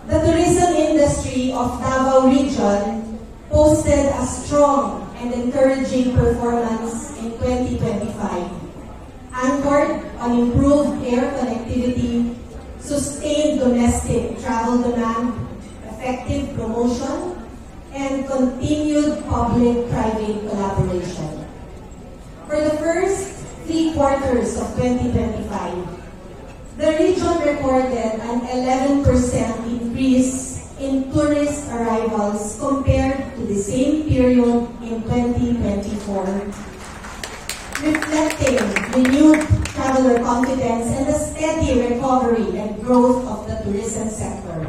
The tourism industry of Davao Region posted a strong and encouraging performance in 2025, anchored on improved air connectivity, sustained domestic travel demand, effective promotion, and continued public-private collaboration. For the first 3 quarters of 2025, the region recorded an 11% increase in tourist arrivals compared to the same period in 2024, reflecting renewed traveler confidence and the steady recovery and growth of the tourism sector.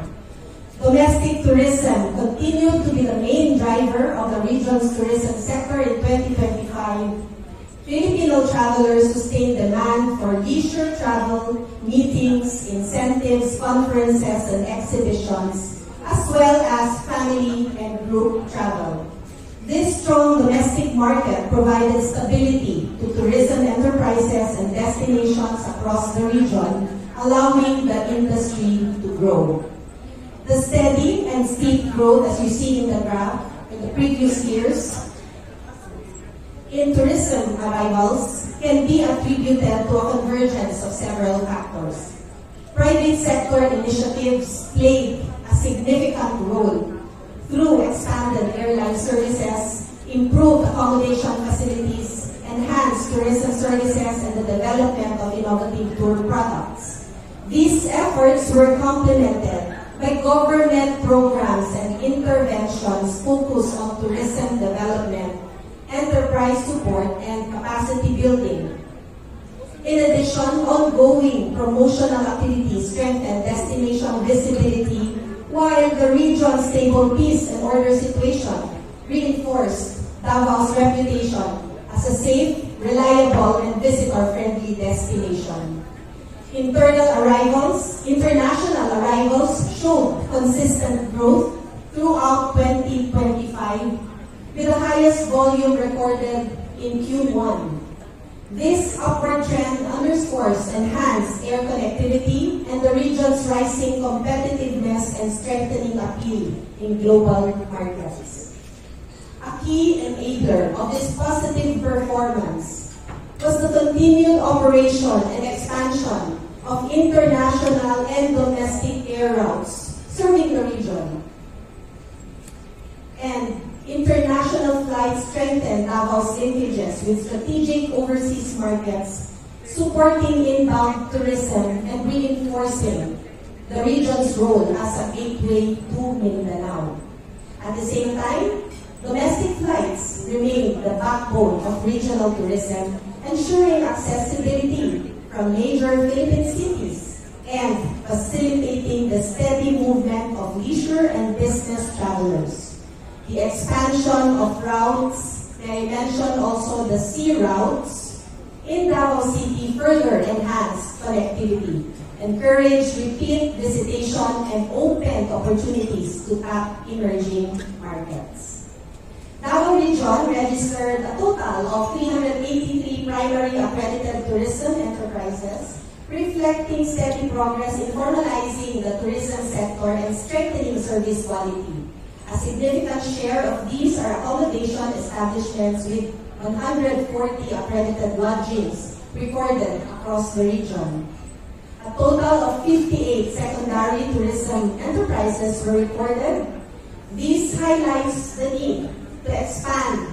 Domestic tourism continued to be the main driver of the region's tourism sector in 2025. Filipino travelers sustained demand for leisure travel, meetings, incentives, conferences, and exhibitions, as well as family and group travel. This strong domestic market provided stability to tourism enterprises and destinations across the region, allowing the industry to grow. The steady and steep growth, as you see in the graph, in the previous years, in tourism arrivals can be attributed to a convergence of several factors. Private sector initiatives played a significant role through expanded airline services, improved accommodation facilities, enhanced tourism services, and the development of innovative tour products. These efforts were complemented by government programs and interventions focused on tourism development, enterprise support, and capacity building. In addition, ongoing promotional activities strengthened destination visibility, while the region's stable peace and order situation reinforced Davao's reputation as a safe, reliable, and visitor-friendly destination. International arrivals showed consistent growth throughout 2025, with the highest volume recorded in Q1. This upward trend underscores enhanced air connectivity and the region's rising competitiveness and strengthening appeal in global markets. A key enabler of this positive performance was the continued operation and expansion of international and domestic air routes serving the region. And international flights strengthened Davao's linkages with strategic overseas markets, supporting inbound tourism and reinforcing the region's role as a gateway to Mindanao. At the same time, domestic flights remained the backbone of regional tourism, ensuring accessibility from major Philippine cities and facilitating the steady movement of leisure and business travelers. The expansion of routes, may I mention also the sea routes, in Davao City further enhanced connectivity, encouraged repeat visitation, and opened opportunities to tap emerging markets. Davao Region registered a total of 383 primary accredited tourism enterprises, reflecting steady progress in formalizing the tourism sector and strengthening service quality. A significant share of these are accommodation establishments with 140 accredited lodgings recorded across the region. A total of 58 secondary tourism enterprises were recorded. This highlights the need to expand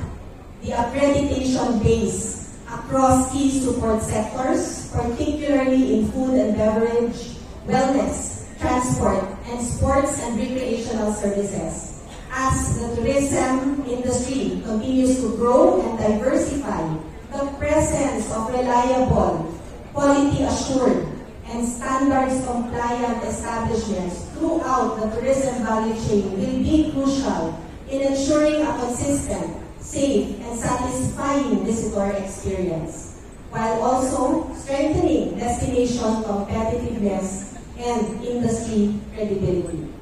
the accreditation base across key support sectors, particularly in food and beverage, wellness, transport, and sports and recreational services. As the tourism industry continues to grow and diversify, the presence of reliable, quality-assured, and standards-compliant establishments throughout the tourism value chain will be crucial in ensuring a consistent, safe, and satisfying visitor experience, while also strengthening destination competitiveness and industry credibility.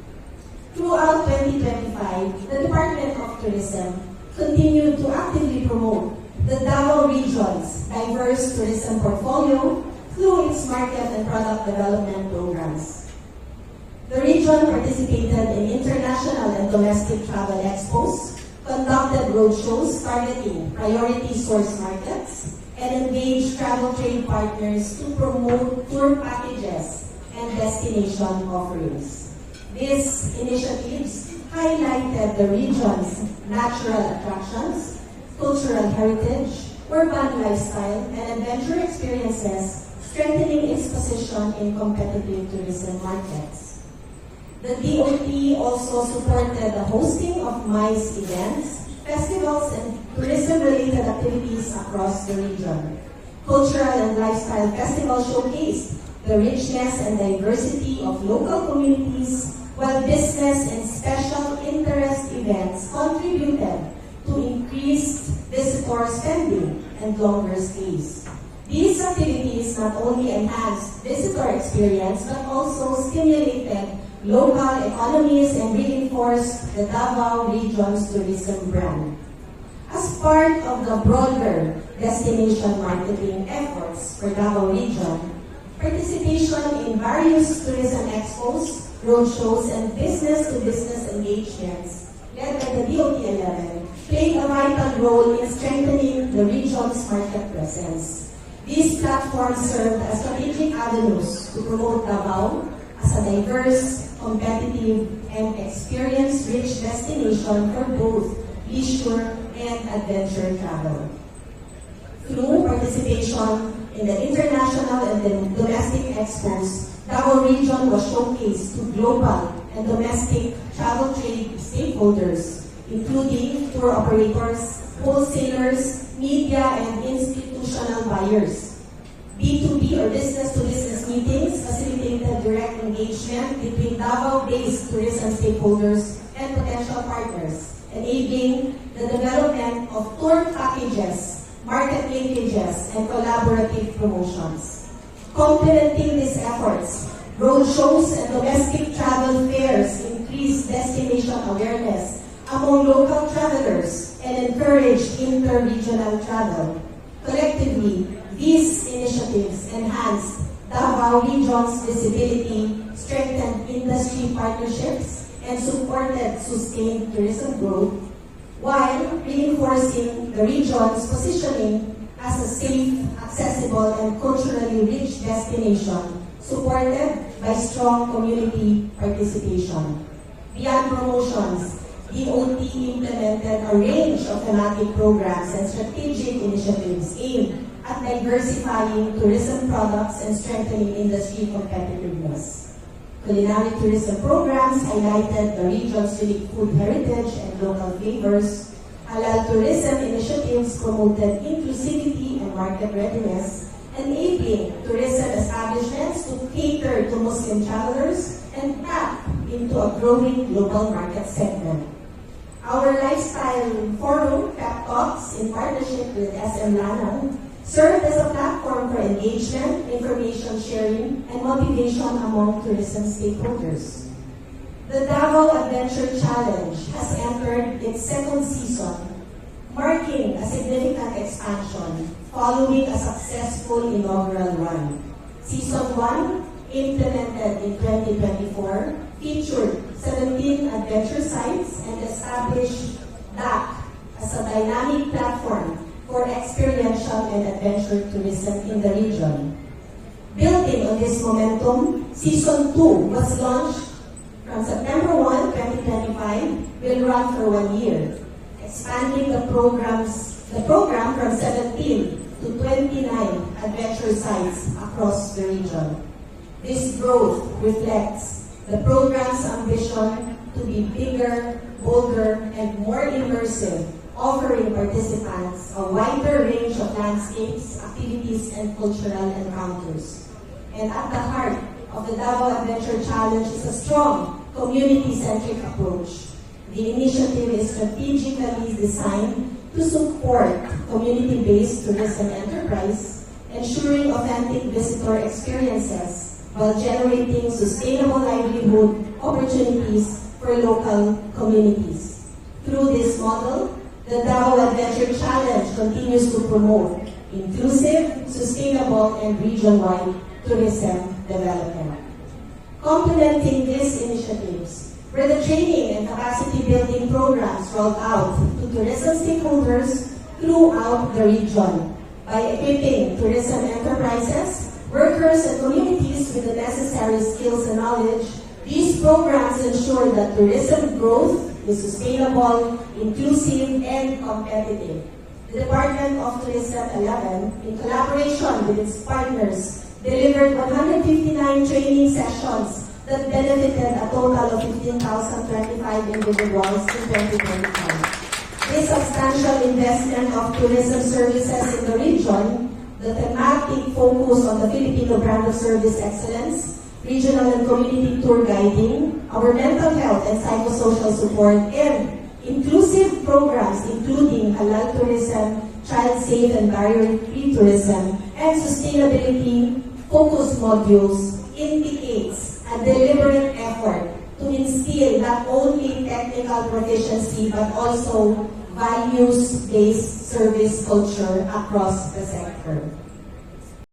Throughout 2025, the Department of Tourism continued to actively promote the Davao region's diverse tourism portfolio through its market and product development programs. The region region participated in international and domestic travel expos, conducted roadshows targeting priority source markets, and engaged travel trade partners to promote tour packages and destination offerings. These initiatives highlighted the region's natural attractions, cultural heritage, urban lifestyle, and adventure experiences, strengthening its position in competitive tourism markets. The DOT also supported the hosting of MICE events, festivals, and tourism-related activities across the region. Cultural and lifestyle festivals showcased the richness and diversity of local communities, while business and special interest events contributed to increased visitor spending and longer stays. These activities not only enhanced visitor experience but also stimulated local economies and reinforced the Davao region's tourism brand. As part of the broader destination marketing efforts for Davao region, participation in various tourism expos, roadshows, and business-to-business engagements led by the DOT-11 played a vital role in strengthening the region's market presence. These platforms served as strategic avenues to promote Davao as a diverse, competitive, and experience-rich destination for both leisure and adventure travel. Through participation in the international and the domestic expos, Davao region was showcased to global and domestic travel trade stakeholders, including tour operators, wholesalers, media, and institutional buyers. B2B or business-to-business meetings facilitated direct engagement between Davao-based tourism stakeholders and potential partners, enabling the development of tour packages, market linkages, and collaborative promotions. Complementing these efforts, roadshows and domestic travel fairs increased destination awareness among local travelers and encouraged inter-regional travel. Collectively, these initiatives enhanced Davao region's visibility, strengthened industry partnerships, and supported sustained tourism growth, while reinforcing the region's positioning as a safe, accessible, and culturally rich destination, supported by strong community participation. Beyond promotions, DOT implemented a range of thematic programs and strategic initiatives aimed at diversifying tourism products and strengthening industry competitiveness. Culinary tourism programs highlighted the region's unique food heritage and local flavors. Halal tourism initiatives promoted inclusivity and market readiness, enabling tourism establishments to cater to Muslim travelers and tap into a growing global market segment. Our lifestyle forum, Pep Talks, in partnership with SM Lanang, served as a platform for engagement, information sharing, and motivation among tourism stakeholders. The Davao Adventure Challenge has entered its second season, marking a significant expansion following a successful inaugural run. Season 1, implemented in 2024, featured 17 adventure sites and established DAC as a dynamic platform for experiential and adventure tourism in the region. Building on this momentum, Season 2 was launched from September 1, 2025, will run for 1 year, expanding the program from 17 to 29 adventure sites across the region. This growth reflects the program's ambition to be bigger, bolder, and more immersive, offering participants a wider range of landscapes, activities, and cultural encounters. And at the heart of the Davao Adventure Challenge is a strong community-centric approach. The initiative is strategically designed to support community-based tourism enterprise, ensuring authentic visitor experiences while generating sustainable livelihood opportunities for local communities. Through this model, the Davao Adventure Challenge continues to promote inclusive, sustainable, and region-wide tourism development. Complementing these initiatives were the training and capacity building programs rolled out to tourism stakeholders throughout the region by equipping tourism enterprises, workers, and communities with the necessary skills and knowledge. These programs ensure that tourism growth is sustainable, inclusive, and competitive. The Department of Tourism 11, in collaboration with its partners, delivered 159 training sessions that benefited a total of 15,025 individuals in 2025. This substantial investment of tourism services in the region, the thematic focus on the Filipino brand of service excellence, regional and community tour guiding, our mental health and psychosocial support, and inclusive programs including halal tourism, child-safe and barrier-free tourism, and sustainability focus modules indicates a deliberate effort to instill not only technical proficiency but also values-based service culture across the sector.